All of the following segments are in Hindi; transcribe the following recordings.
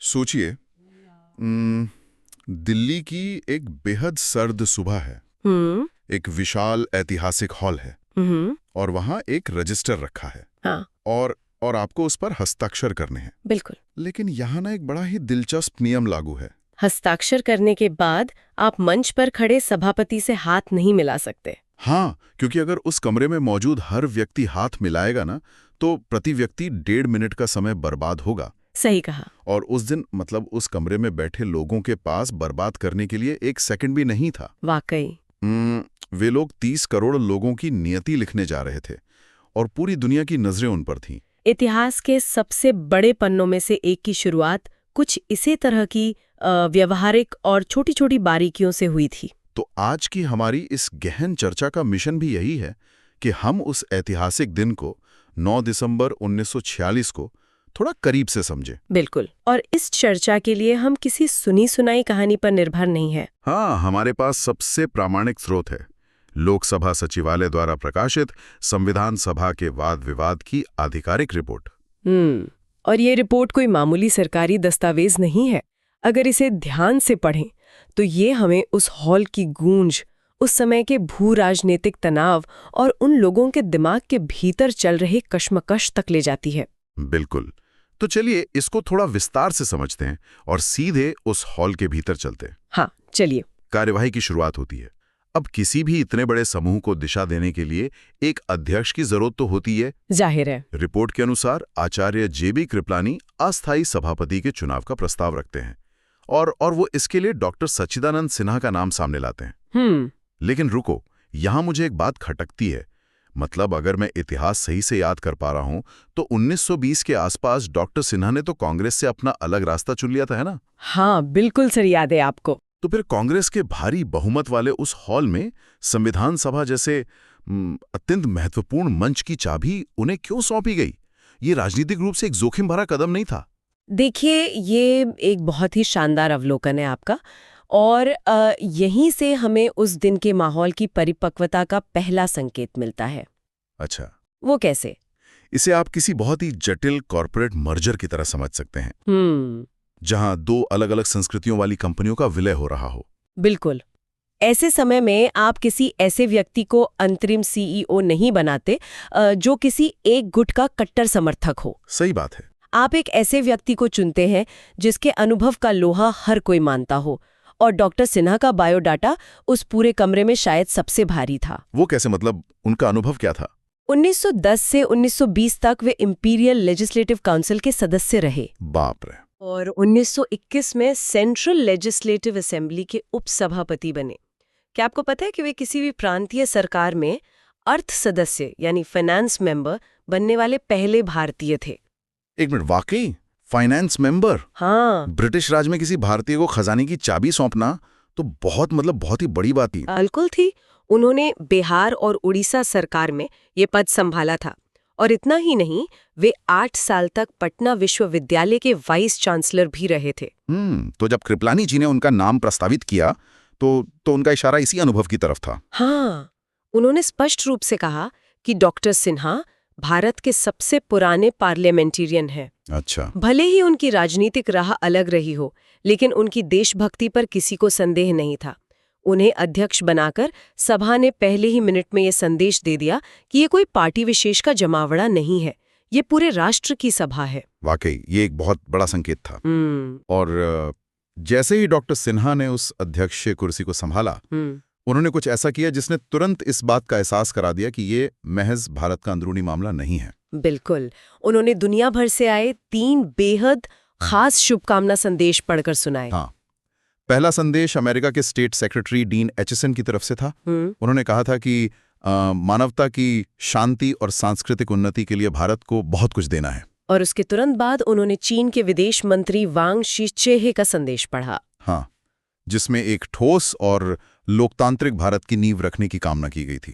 सोचिए, दिल्ली की एक बेहद सर्द सुबह है। एक विशाल ऐतिहासिक हॉल है और वहां एक रजिस्टर रखा है। हाँ, और आपको उस पर हस्ताक्षर करने हैं। बिल्कुल। लेकिन यहाँ ना एक बड़ा ही दिलचस्प नियम लागू है। हस्ताक्षर करने के बाद आप मंच पर खड़े सभापति से हाथ नहीं मिला सकते। हाँ, क्योंकि अगर उस कमरे में मौजूद हर व्यक्ति हाथ मिलाएगा ना, तो प्रति व्यक्ति 1.5 मिनट का समय बर्बाद होगा। सही कहा। और उस दिन मतलब उस कमरे में बैठे लोगों के पास बर्बाद करने के लिए 1 सेकंड भी नहीं था। वाकई। वे लोग 30 करोड़ लोगों की नियति लिखने जा रहे थे और पूरी दुनिया की नजरें उन पर थीं। इतिहास के सबसे बड़े पन्नों में से एक की शुरुआत कुछ इसी तरह की व्यवहारिक और छोटी छोटी बारीकियों से हुई थी। तो आज की हमारी इस गहन चर्चा का मिशन भी यही है कि हम उस ऐतिहासिक दिन को 9 दिसंबर 1946 को थोड़ा करीब से समझें। बिल्कुल। और इस चर्चा के लिए हम किसी सुनी सुनाई कहानी पर निर्भर नहीं है। हाँ, हमारे पास सबसे प्रामाणिक स्रोत है, लोकसभा सचिवालय द्वारा प्रकाशित संविधान सभा के वाद विवाद की आधिकारिक रिपोर्ट। और ये रिपोर्ट कोई मामूली सरकारी दस्तावेज नहीं है। अगर इसे ध्यान से पढ़ें तो ये हमें उस हॉल की गूंज, उस समय के भू राजनीतिक तनाव और उन लोगों के दिमाग के भीतर चल रहे कश्मकश तक ले जाती है। बिल्कुल। तो चलिए इसको थोड़ा विस्तार से समझते हैं और सीधे उस हॉल के भीतर चलते हैं। हाँ, चलिए। कार्यवाही की शुरुआत होती है। अब किसी भी इतने बड़े समूह को दिशा देने के लिए एक अध्यक्ष की जरूरत तो होती है। जाहिर है। रिपोर्ट के अनुसार आचार्य जेबी कृपलानी अस्थायी सभापति के चुनाव का प्रस्ताव रखते हैं और वो इसके लिए डॉक्टर सच्चिदानंद सिन्हा का नाम सामने लाते हैं। लेकिन रुको, यहां मुझे एक बात खटकती है। मतलब अगर मैं इतिहास सही से याद कर पा रहा हूं तो 1920 के आसपास डॉक्टर सिन्हा ने तो कांग्रेस से अपना अलग रास्ता चुन लिया था, है ना? हाँ, बिल्कुल सही याद है आपको। तो फिर कांग्रेस के भारी बहुमत वाले उस हॉल में संविधान सभा जैसे अत्यंत महत्वपूर्ण मंच की चाबी उन्हें क्यों सौंपी गई? ये राजनीतिक रूप से एक जोखिम भरा कदम नहीं था? देखिए, ये एक बहुत ही शानदार अवलोकन है आपका। और यहीं से हमें उस दिन के माहौल की परिपक्वता का पहला संकेत मिलता है। अच्छा, वो कैसे? इसे आप किसी बहुत ही जटिल कॉर्पोरेट मर्जर की तरह समझ सकते हैं, जहां 2 अलग-अलग संस्कृतियों वाली कंपनियों का विलय हो रहा हो। बिल्कुल। ऐसे समय में आप किसी ऐसे व्यक्ति को अंतरिम सीईओ नहीं बनाते जो किसी एक गुट का कट्टर समर्थक हो। सही बात है। आप एक ऐसे व्यक्ति को चुनते हैं जिसके अनुभव का लोहा हर कोई मानता हो। और डॉक्टर सिन्हा का बायोडाटा उस पूरे कमरे में शायद सबसे भारी था। वो कैसे? मतलब उनका अनुभव क्या था? 1910 से 1920 तक वे इंपीरियल लेजिस्लेटिव काउंसिल के सदस्य रहे। बाप रे। और 1921 में सेंट्रल लेजिस्लेटिव असेंबली के उपसभापति बने। क्या आपको पता है कि वे किसी भी प्रांतीय सरकार में अर्थ सदस्य यानी फाइनेंस मेंबर बनने वाले पहले भारतीय थे? 1 मिनट, वाकई फाइनेंस मेंबर? हाँ, ब्रिटिश राज में किसी भारतीय को खजाने की चाबी सौंपना तो बहुत ही बड़ी बात थी। बिल्कुल थी। उन्होंने बिहार और उड़ीसा सरकार में ये पद संभाला था। और इतना ही नहीं, वे 8 साल तक पटना विश्वविद्यालय के वाइस चांसलर भी रहे थे। तो जब कृपलानी जी ने उनका नाम प्रस्तावित किया तो उनका इशारा इसी अनुभव की तरफ था। हाँ, उन्होंने स्पष्ट रूप से कहा कि डॉक्टर सिन्हा भारत के सबसे पुराने पार्लियामेंटेरियन हैं। अच्छा। भले ही उनकी राजनीतिक राह अलग रही हो, लेकिन उनकी देशभक्ति पर किसी को संदेह नहीं था। उन्हें अध्यक्ष बनाकर सभा ने पहले ही मिनट में ये संदेश दे दिया कि ये कोई पार्टी विशेष का जमावड़ा नहीं है, ये पूरे राष्ट्र की सभा है। वाकई ये एक बहुत बड़ा संकेत था। और जैसे ही डॉक्टर सिन्हा ने उस अध्यक्ष कुर्सी को संभाला, उन्होंने कुछ ऐसा किया जिसने तुरंत इस बात का एहसास करा दिया कि ये महज भारत का अंदरूनी मामला नहीं है। बिल्कुल। उन्होंने दुनिया भर से आए 3 बेहद खास शुभकामना संदेश पढ़कर सुनाए। हाँ, पहला संदेश अमेरिका के स्टेट सेक्रेटरी डीन एचिसन की तरफ से था। उन्होंने कहा था कि मानवता की शांति और सांस्कृतिक उन्नति के लिए भारत को बहुत कुछ देना है। और उसके तुरंत बाद उन्होंने चीन के विदेश मंत्री वांग शीचेहे का संदेश पढ़ा। हाँ, जिसमें एक ठोस और लोकतांत्रिक भारत की नींव रखने की कामना की गई थी।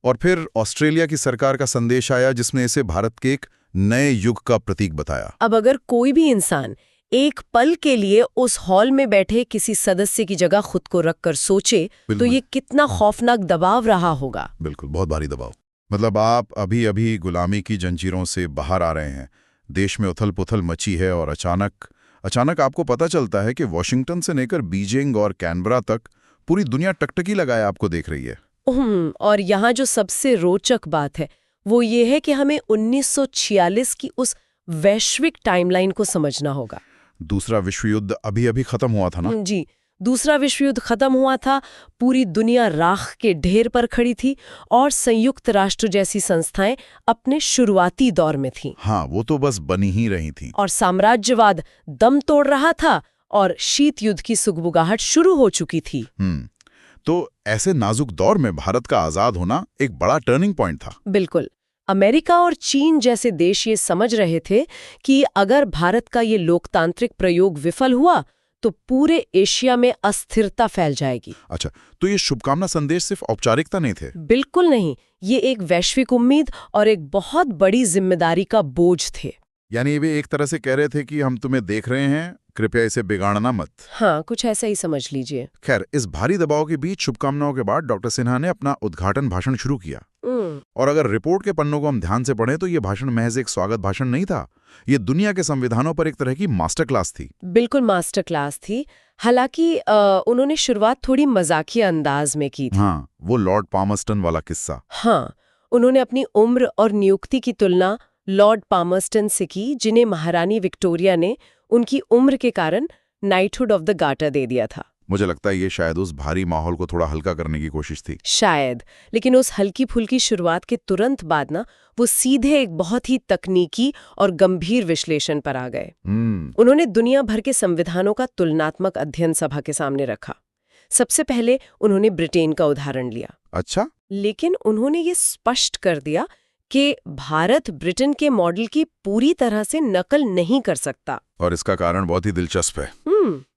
और फिर ऑस्ट्रेलिया की सरकार का संदेश आया जिसने इसे भारत के एक नए युग का प्रतीक बताया। अब अगर कोई भी इंसान एक पल के लिए उस हॉल में बैठे किसी सदस्य की जगह खुद को रखकर सोचे तो ये कितना खौफनाक दबाव रहा होगा। बिल्कुल, बहुत भारी दबाव। मतलब आप अभी अभी गुलामी की जंजीरों से बाहर आ रहे हैं, देश में उथल पुथल मची है और अचानक अचानक आपको पता चलता है कि वॉशिंगटन से लेकर बीजिंग और कैनबरा तक पूरी दुनिया टकटकी लगाए आपको देख रही है। और यहाँ जो सबसे रोचक बात है वो ये है कि हमें 1946 की उस वैश्विक टाइमलाइन को समझना होगा। दूसरा विश्व युद्ध अभी अभी खत्म हुआ था ना? जी, दूसरा विश्व युद्ध खत्म हुआ था, पूरी दुनिया राख के ढेर पर खड़ी थी और संयुक्त राष्ट्र जैसी संस्थाएं अपने शुरुआती दौर में थीं। हाँ, वो तो बस बनी ही रही थी। और साम्राज्यवाद दम तोड़ रहा था और शीत युद्ध की सुगबुगाहट शुरू हो चुकी थी। तो ऐसे नाजुक दौर में भारत का आजाद होना एक बड़ा टर्निंग पॉइंट था। बिल्कुल। अमेरिका और चीन जैसे देश ये समझ रहे थे कि अगर भारत का ये लोकतांत्रिक प्रयोग विफल हुआ तो पूरे एशिया में अस्थिरता फैल जाएगी। अच्छा, तो ये शुभकामना संदेश सिर्फ औपचारिकता नहीं थे? बिल्कुल नहीं, ये एक वैश्विक उम्मीद और एक बहुत बड़ी जिम्मेदारी का बोझ थे। यानी वे एक तरह से कह रहे थे कि हम तुम्हें देख रहे हैं, कृपया इसे बिगाड़ना मत। हाँ, कुछ ऐसा ही समझ लीजिए। खैर, इस भारी दबाव के बीच शुभकामनाओं के बाद डॉक्टर सिन्हा ने अपना उद्घाटन भाषण शुरू किया। और अगर रिपोर्ट के पन्नों को हम ध्यान से पढ़ें तो ये भाषण महज एक स्वागत भाषण नहीं था, ये दुनिया के संविधानों पर एक तरह की मास्टर क्लास थी। बिल्कुल मास्टर क्लास थी। हालांकि उन्होंने शुरुआत थोड़ी मजाकिया अंदाज में की थी। हाँ, वो लॉर्ड पामर्स्टन वाला किस्सा। हाँ, उन्होंने अपनी उम्र और नियुक्ति की तुलना लॉर्ड पामर्स्टन से की, जिन्हें महारानी विक्टोरिया ने उनकी उम्र के कारण नाइटहुड ऑफ द गार्टर दे दिया था। मुझे लगता है ये शायद उस भारी माहौल को थोड़ा हल्का करने की कोशिश थी। शायद, लेकिन उस हल्की फुल्की शुरुआत के तुरंत बाद ना वो सीधे एक बहुत ही तकनीकी और गंभीर विश्लेषण पर आ गए। उन्होंने दुनिया भर के संविधानों का तुलनात्मक अध्ययन सभा के सामने रखा। सबसे पहले उन्होंने ब्रिटेन का उदाहरण लिया। अच्छा? लेकिन उन्होंने ये स्पष्ट कर दिया कि भारत ब्रिटेन के मॉडल की पूरी तरह से नकल नहीं कर सकता। और इसका कारण बहुत ही दिलचस्प है।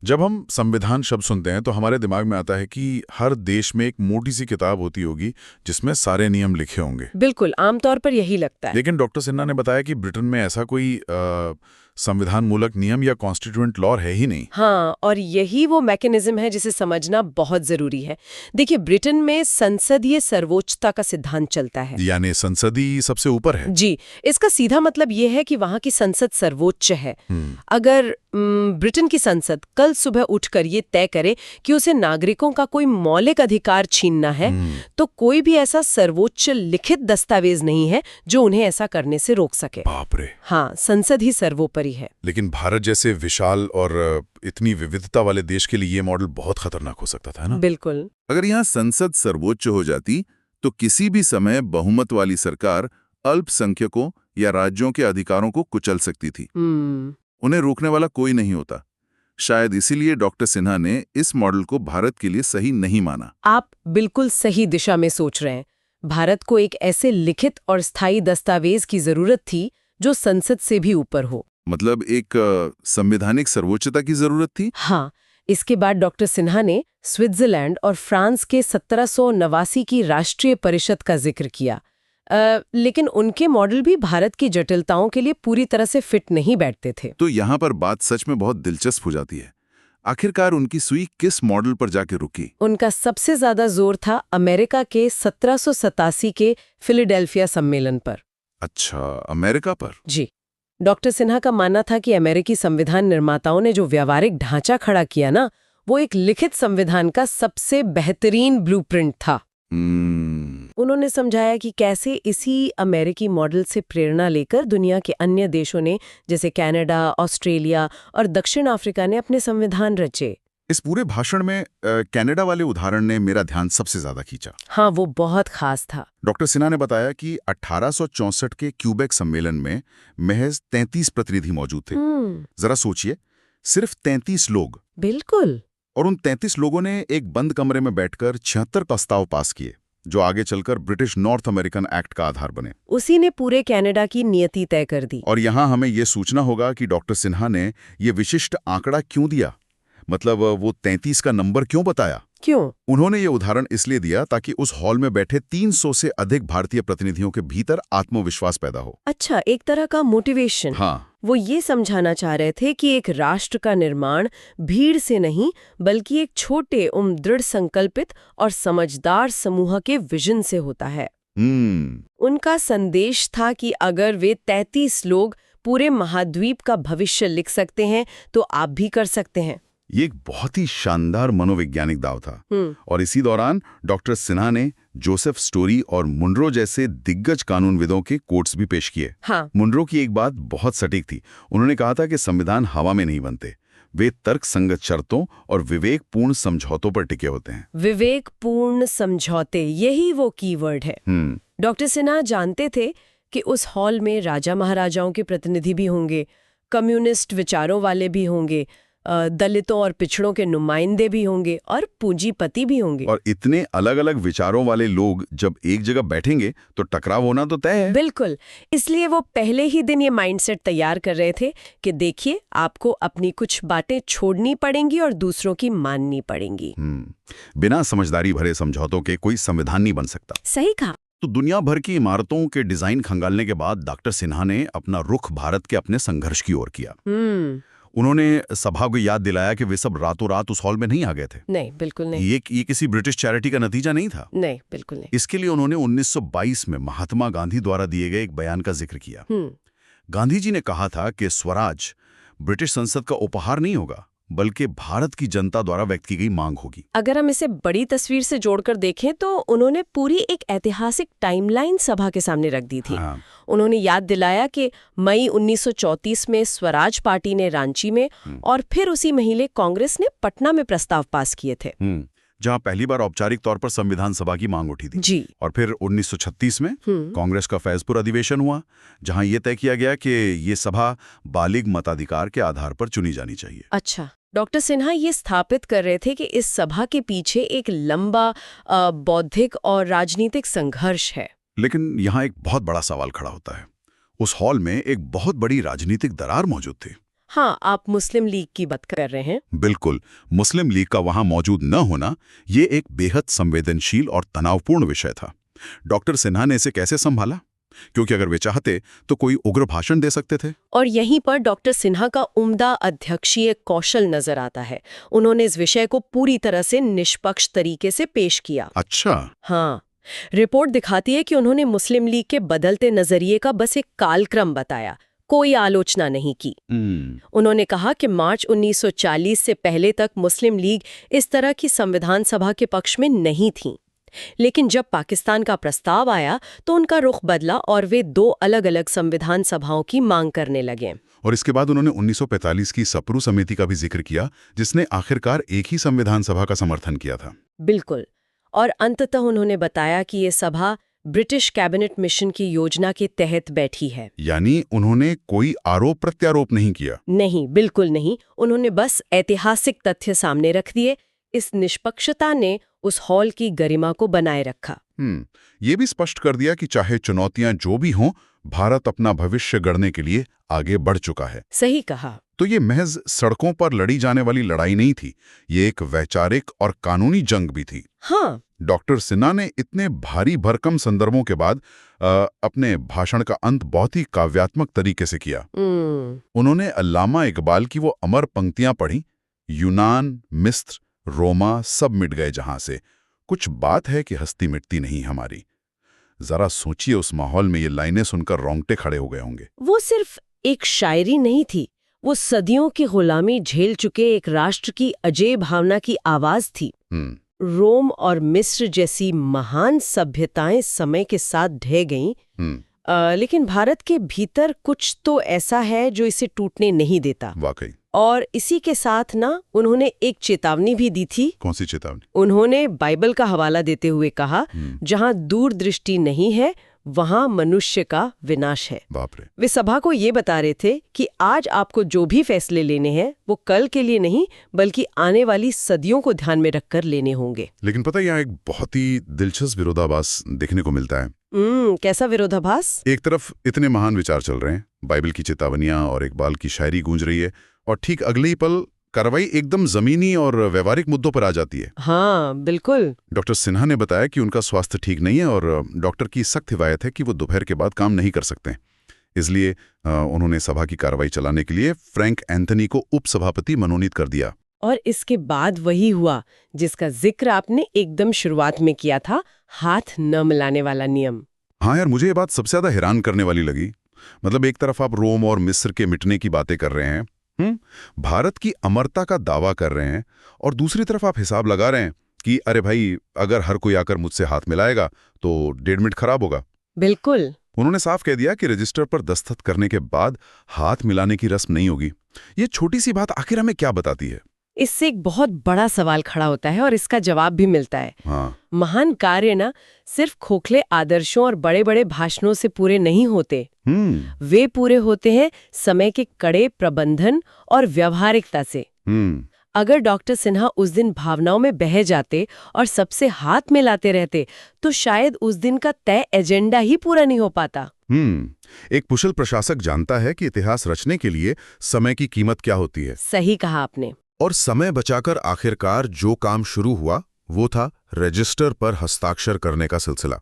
जब हम संविधान शब्द सुनते हैं तो हमारे दिमाग में आता है कि हर देश में एक मोटी सी किताब होती होगी जिसमें सारे नियम लिखे होंगे। बिल्कुल, आमतौर पर यही लगता है। लेकिन डॉक्टर सिन्हा ने बताया कि ब्रिटेन में ऐसा कोई संविधान मूलक नियम या कॉन्स्टिट्यूएंट लॉ है ही नहीं। हाँ, और यही वो मैकेनिज्म है जिसे समझना बहुत जरूरी है। देखिए, ब्रिटेन में संसदीय सर्वोच्चता का सिद्धांत चलता है, यानी संसदीय सबसे ऊपर है। जी, इसका सीधा मतलब ये है कि वहाँ की संसद सर्वोच्च है। अगर ब्रिटेन की संसद कल सुबह उठकर ये तय करे कि उसे नागरिकों का कोई मौलिक अधिकार छीनना है, तो कोई भी ऐसा सर्वोच्च लिखित दस्तावेज नहीं है जो उन्हें ऐसा करने से रोक सके। बाप रे। हाँ, संसद ही सर्वोपरि है। लेकिन भारत जैसे विशाल और इतनी विविधता वाले देश के लिए ये मॉडल बहुत खतरनाक हो सकता था ना? बिल्कुल। अगर यहाँ संसद सर्वोच्च हो जाती तो किसी भी समय बहुमत वाली सरकार अल्पसंख्यकों या राज्यों के अधिकारों को कुचल सकती थी। उन्हें रोकने वाला कोई नहीं होता। शायद इसीलिए डॉक्टर सिन्हा ने इस मॉडल को भारत के लिए सही नहीं माना। आप बिल्कुल सही दिशा में सोच रहे हैं। भारत को एक ऐसे लिखित और स्थायी दस्तावेज की जरूरत थी जो संसद से भी ऊपर हो। मतलब एक संवैधानिक सर्वोच्चता की जरूरत थी। हाँ, इसके बाद डॉक्टर सिन्हा ने स्विट्जरलैंड और फ्रांस के 1789 की राष्ट्रीय परिषद का जिक्र किया। लेकिन उनके मॉडल भी भारत की जटिलताओं के लिए पूरी तरह से फिट नहीं बैठते थे। तो यहाँ पर बात सच में बहुत दिलचस्प हो जाती है। आखिरकार उनकी सुई किस मॉडल पर जाके रुकी? उनका सबसे ज्यादा जोर था अमेरिका के 1787 के फिलाडेल्फिया सम्मेलन पर। अच्छा, अमेरिका पर? जी। डॉक्टर सिन्हा का मानना था कि अमेरिकी संविधान निर्माताओं ने जो व्यावहारिक ढांचा खड़ा किया ना, वो एक लिखित संविधान का सबसे बेहतरीन ब्लूप्रिंट था। उन्होंने समझाया कि कैसे इसी अमेरिकी मॉडल से प्रेरणा लेकर दुनिया के अन्य देशों ने, जैसे कनाडा, ऑस्ट्रेलिया और दक्षिण अफ्रीका ने अपने संविधान रचे। इस पूरे भाषण में कनाडा वाले उदाहरण ने मेरा ध्यान सबसे ज्यादा खींचा। हाँ, वो बहुत खास था। डॉक्टर सिन्हा ने बताया कि 1864 के क्यूबेक सम्मेलन में महज 33 प्रतिनिधि मौजूद थे। जरा सोचिए, सिर्फ 33 लोग। बिल्कुल। और उन 33 लोगों ने एक बंद कमरे में बैठकर 76 प्रस्ताव पास किए जो आगे चलकर ब्रिटिश नॉर्थ अमेरिकन एक्ट का आधार बने। उसी ने पूरे कनाडा की नियति तय कर दी। और यहाँ हमें ये सोचना होगा कि डॉक्टर सिन्हा ने ये विशिष्ट आंकड़ा क्यों दिया, मतलब वो 33 का नंबर क्यों बताया? क्यों? उन्होंने ये उदाहरण इसलिए दिया ताकि उस हॉल में बैठे 300 से अधिक भारतीय प्रतिनिधियों के भीतर आत्मविश्वास पैदा हो। अच्छा, एक तरह का मोटिवेशन। हाँ, वो ये समझाना चाह रहे थे कि एक राष्ट्र का निर्माण भीड़ से नहीं, बल्कि एक छोटे दृढ़ संकल्पित और समझदार समूह के विजन से होता है। उनका संदेश था कि अगर वे 33 लोग पूरे महाद्वीप का भविष्य लिख सकते हैं तो आप भी कर सकते हैं। ये एक बहुत ही शानदार मनोवैज्ञानिक दाव था। और इसी दौरान डॉक्टर सिन्हा ने जोसेफ स्टोरी और मुनरो जैसे दिग्गज कानूनविदों के कोट्स भी पेश किए। हाँ। मुनरो की एक बात बहुत सटीक थी। उन्होंने कहा था कि संविधान हवा में नहीं बनते, वे तर्क संगत शर्तों और विवेकपूर्ण समझौतों पर टिके होते हैं। विवेकपूर्ण समझौते, यही वो कीवर्ड है। डॉक्टर सिन्हा जानते थे कि उस हॉल में राजा महाराजाओं के प्रतिनिधि भी होंगे, कम्युनिस्ट विचारों वाले भी होंगे, दलितों और पिछड़ों के नुमाइंदे भी होंगे और पूंजीपति भी होंगे। और इतने अलग अलग विचारों वाले लोग जब एक जगह बैठेंगे तो टकराव होना तो तय है। बिल्कुल। इसलिए वो पहले ही दिन ये माइंडसेट तैयार कर रहे थे कि देखिए, आपको अपनी कुछ बातें छोड़नी पड़ेंगी और दूसरों की माननी पड़ेंगी। बिना समझदारी भरे समझौतों के कोई संविधान नहीं बन सकता। सही कहा। तो दुनिया भर की इमारतों के डिजाइन खंगालने के बाद डॉक्टर सिन्हा ने अपना रुख भारत के अपने संघर्ष की ओर किया। उन्होंने सभा को याद दिलाया कि वे सब रातों रात उस हॉल में नहीं आ गए थे। नहीं, बिल्कुल नहीं। ये किसी ब्रिटिश चैरिटी का नतीजा नहीं था। नहीं, बिल्कुल नहीं। इसके लिए उन्होंने 1922 में महात्मा गांधी द्वारा दिए गए एक बयान का जिक्र किया। गांधी जी ने कहा था कि स्वराज ब्रिटिश संसद का उपहार नहीं होगा, बल्कि भारत की जनता द्वारा व्यक्त की गई मांग होगी। अगर हम इसे बड़ी तस्वीर से जोड़कर देखें तो उन्होंने पूरी एक ऐतिहासिक टाइमलाइन सभा के सामने रख दी थी। उन्होंने याद दिलाया कि मई 1934 में स्वराज पार्टी ने रांची में और फिर उसी महीने कांग्रेस ने पटना में प्रस्ताव पास किए थे, जहां पहली बार औपचारिक तौर पर संविधान सभा की मांग उठी थी। जी। और फिर 1936 में कांग्रेस का फैजपुर अधिवेशन हुआ, जहां यह तय किया गया कि ये सभा बालिग मताधिकार के आधार पर चुनी जानी चाहिए। अच्छा। डॉक्टर सिन्हा ये स्थापित कर रहे थे कि इस सभा के पीछे एक लंबा बौद्धिक और राजनीतिक संघर्ष है। लेकिन यहाँ एक बहुत बड़ा सवाल खड़ा होता है। उस हॉल में एक बहुत बड़ी राजनीतिक दरार मौजूद थी। हाँ, आप मुस्लिम लीग की बात कर रहे हैं। बिल्कुल। मुस्लिम लीग का वहां मौजूद न होना ये एक बेहद संवेदनशील और तनावपूर्ण विषय था। डॉक्टर सिन्हा ने इसे कैसे संभाला? क्योंकि अगर वे चाहते तो कोई उग्र भाषण दे सकते थे। और यहीं पर डॉक्टर सिन्हा का उम्दा अध्यक्षीय कौशल नजर आता है। उन्होंने इस विषय को पूरी तरह से निष्पक्ष तरीके से पेश किया। अच्छा। हाँ, रिपोर्ट दिखाती है कि उन्होंने मुस्लिम लीग के बदलते नजरिए का बस एक कालक्रम बताया, कोई आलोचना नहीं की। उन्होंने कहा कि मार्च 1940 से पहले तक मुस्लिम लीग इस तरह की संविधान सभा के पक्ष में नहीं थी, लेकिन जब पाकिस्तान का प्रस्ताव आया तो उनका रुख बदला और वे दो अलग अलग संविधान सभाओं की मांग करने लगे। और इसके बाद उन्होंने 1945 की सप्रू समिति का भी जिक्र किया, जिसने आखिरकार एक ही संविधान सभा का समर्थन किया था। बिल्कुल। और अंततः उन्होंने बताया कि ये सभा ब्रिटिश कैबिनेट मिशन की योजना के तहत बैठी है। यानी उन्होंने कोई आरोप प्रत्यारोप नहीं किया? नहीं, बिल्कुल नहीं। उन्होंने बस ऐतिहासिक तथ्य सामने रख दिए। इस निष्पक्षता ने उस हॉल की गरिमा को बनाए रखा। ये भी स्पष्ट कर दिया कि चाहे चुनौतियां जो भी हों, भारत अपना भविष्य गढ़ने के लिए आगे बढ़ चुका है। सही कहा। तो ये महज सड़कों पर लड़ी जाने वाली लड़ाई नहीं थी, ये एक वैचारिक और कानूनी जंग भी थी। हाँ। डॉक्टर सिन्हा ने इतने भारी भरकम संदर्भों के बाद अपने भाषण का अंत बहुत ही काव्यात्मक तरीके से किया। उन्होंने अल्लामा इकबाल की वो अमर पंक्तियां पढ़ी, यूनान, मिस्र, रोमा सब मिट गए जहां से, कुछ बात है कि हस्ती मिटती नहीं हमारी। जरा सोचिए, उस माहौल में ये लाइनें सुनकर रोंगटे खड़े हो गए होंगे। वो सिर्फ एक शायरी नहीं थी, वो सदियों की गुलामी झेल चुके एक राष्ट्र की अजय भावना की आवाज थी। रोम और मिस्र जैसी महान सभ्यताएं समय के साथ ढह गईं, लेकिन भारत के भीतर कुछ तो ऐसा है जो इसे टूटने नहीं देता। वाकई। और इसी के साथ ना उन्होंने एक चेतावनी भी दी थी। कौन सी चेतावनी? उन्होंने बाइबल का हवाला देते हुए कहा, जहां दूरदृष्टि नहीं है वहां मनुष्य का विनाश है। बाप रे। वे सभा को ये बता रहे थे कि आज आपको जो भी फैसले लेने हैं वो कल के लिए नहीं बल्कि आने वाली सदियों को ध्यान में रखकर लेने होंगे। लेकिन पता है, यहाँ एक बहुत ही दिलचस्प विरोधाभास देखने को मिलता है। कैसा विरोधाभास? एक तरफ इतने महान विचार चल रहे हैं, बाइबल की चेतावनियां और इकबाल की शायरी गूंज रही है, और ठीक अगले ही पल कार्रवाई एकदम जमीनी और व्यवहारिक मुद्दों पर आ जाती है। हाँ, बिल्कुल। डॉक्टर सिन्हा ने बताया कि उनका स्वास्थ्य ठीक नहीं है और डॉक्टर की सख्त हिदायत है कि वो दोपहर के बाद काम नहीं कर सकते। इसलिए उन्होंने सभा की कार्रवाई चलाने के लिए फ्रैंक एंथनी को उपसभापति मनोनीत कर दिया। और इसके बाद वही हुआ जिसका जिक्र आपने एकदम शुरुआत में किया था, हाथ न मिलाने वाला नियम। हाँ यार, मुझे ये बात सबसे ज्यादा हैरान करने वाली लगी। मतलब एक तरफ आप रोम और मिस्र के मिटने की बातें कर रहे हैं, भारत की अमरता का दावा कर रहे हैं, और दूसरी तरफ आप हिसाब लगा रहे हैं कि अरे भाई, अगर हर कोई आकर मुझसे हाथ मिलाएगा तो 1.5 मिनट खराब होगा। बिल्कुल। उन्होंने साफ कह दिया कि रजिस्टर पर दस्तखत करने के बाद हाथ मिलाने की रस्म नहीं होगी। ये छोटी सी बात आखिर हमें क्या बताती है? इससे एक बहुत बड़ा सवाल खड़ा होता है और इसका जवाब भी मिलता है। हाँ। महान कार्य ना सिर्फ खोखले आदर्शों और बड़े बड़े भाषणों से पूरे नहीं होते। वे पूरे होते हैं समय के कड़े प्रबंधन और व्यवहारिकता से। अगर डॉक्टर सिन्हा उस दिन भावनाओं में बह जाते और सबसे हाथ मिलाते रहते तो शायद उस दिन का तय एजेंडा ही पूरा नहीं हो पाता। एक कुशल प्रशासक जानता है कि इतिहास रचने के लिए समय की कीमत क्या होती है। सही कहा आपने। और समय बचाकर आखिरकार जो काम शुरू हुआ वो था रजिस्टर पर हस्ताक्षर करने का सिलसिला।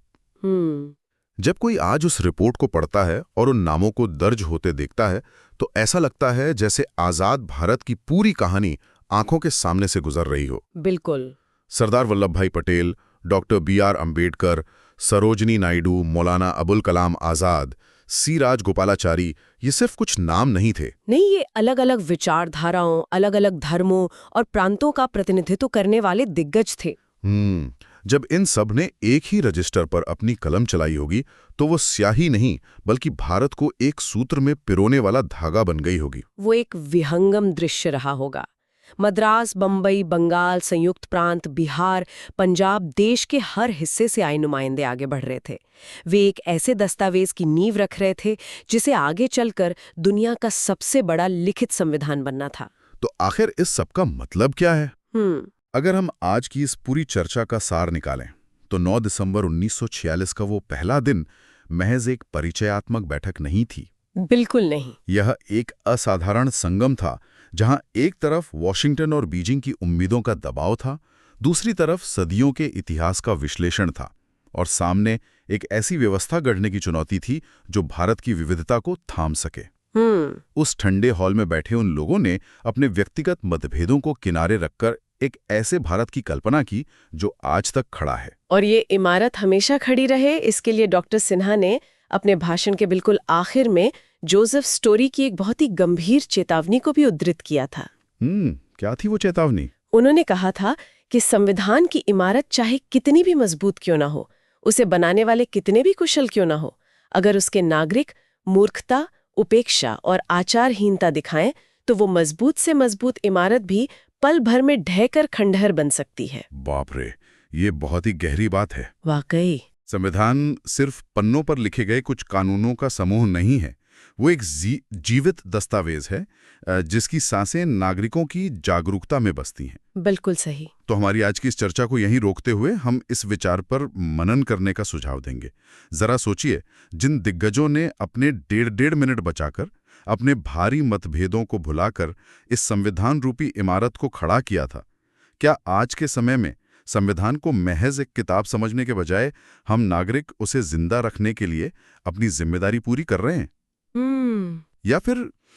जब कोई आज उस रिपोर्ट को पढ़ता है और उन नामों को दर्ज होते देखता है तो ऐसा लगता है जैसे आजाद भारत की पूरी कहानी आंखों के सामने से गुजर रही हो। बिल्कुल। सरदार वल्लभ भाई पटेल, डॉक्टर B.R. अम्बेडकर, सरोजनी नायडू, मौलाना अबुल कलाम आजाद, सी राजगोपालाचारी, ये सिर्फ कुछ नाम नहीं थे। नहीं, ये अलग अलग विचारधाराओं, अलग अलग धर्मों और प्रांतों का प्रतिनिधित्व करने वाले दिग्गज थे। जब इन सब ने एक ही रजिस्टर पर अपनी कलम चलाई होगी तो वो स्याही नहीं बल्कि भारत को एक सूत्र में पिरोने वाला धागा बन गई होगी। वो एक विहंगम दृश्य रहा होगा। मद्रास, बंबई, बंगाल, संयुक्त प्रांत, बिहार, पंजाब, देश के हर हिस्से से आए नुमाइंदे आगे बढ़ रहे थे। वे एक ऐसे दस्तावेज की नींव रख रहे थे जिसे आगे चलकर दुनिया का सबसे बड़ा लिखित संविधान बनना था। तो आखिर इस सब का मतलब क्या है? अगर हम आज की इस पूरी चर्चा का सार निकालें तो 9 दिसंबर 1946 का वो पहला दिन महज एक परिचयात्मक बैठक नहीं थी। बिल्कुल नहीं। यह एक असाधारण संगम था जहां एक तरफ वॉशिंगटन और बीजिंग की उम्मीदों का दबाव था, दूसरी तरफ सदियों के इतिहास का विश्लेषण था, और सामने एक ऐसी व्यवस्था गढ़ने की चुनौती थी जो भारत की विविधता को थाम सके। उस ठंडे हॉल में बैठे उन लोगों ने अपने व्यक्तिगत मतभेदों को किनारे रखकर एक ऐसे भारत की कल्पना की जो आज तक खड़ा है। और ये इमारत हमेशा खड़ी रहे, इसके लिए डॉक्टर सिन्हा ने अपने भाषण के बिल्कुल आखिर में जोसेफ स्टोरी की एक बहुत ही गंभीर चेतावनी को भी उद्धृत किया था। क्या थी वो चेतावनी? उन्होंने कहा था कि संविधान की इमारत चाहे कितनी भी मजबूत क्यों ना हो, उसे बनाने वाले कितने भी कुशल क्यों ना हो, अगर उसके नागरिक मूर्खता, उपेक्षा और आचारहीनता दिखाएं तो वो मजबूत से मजबूत इमारत भी पल भर में ढहकर खंडहर बन सकती है। बाप रे, ये बहुत ही गहरी बात है। वाकई संविधान सिर्फ पन्नों पर लिखे गए कुछ कानूनों का समूह नहीं है, वो एक जीवित दस्तावेज है जिसकी सांसें नागरिकों की जागरूकता में बसती हैं। बिल्कुल सही। तो हमारी आज की इस चर्चा को यहीं रोकते हुए हम इस विचार पर मनन करने का सुझाव देंगे। जरा सोचिए, जिन दिग्गजों ने अपने 1.5 मिनट बचाकर, अपने भारी मतभेदों को भुलाकर इस संविधान रूपी इमारत को खड़ा किया था, क्या आज के समय में संविधान को महज एक किताब समझने के बजाय हम नागरिक उसे जिंदा रखने के लिए अपनी जिम्मेदारी पूरी कर रहे हैं?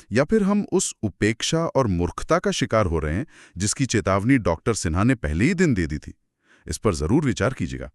या फिर हम उस उपेक्षा और मूर्खता का शिकार हो रहे हैं जिसकी चेतावनी डॉक्टर सिन्हा ने पहले ही दिन दे दी थी? इस पर जरूर विचार कीजिएगा।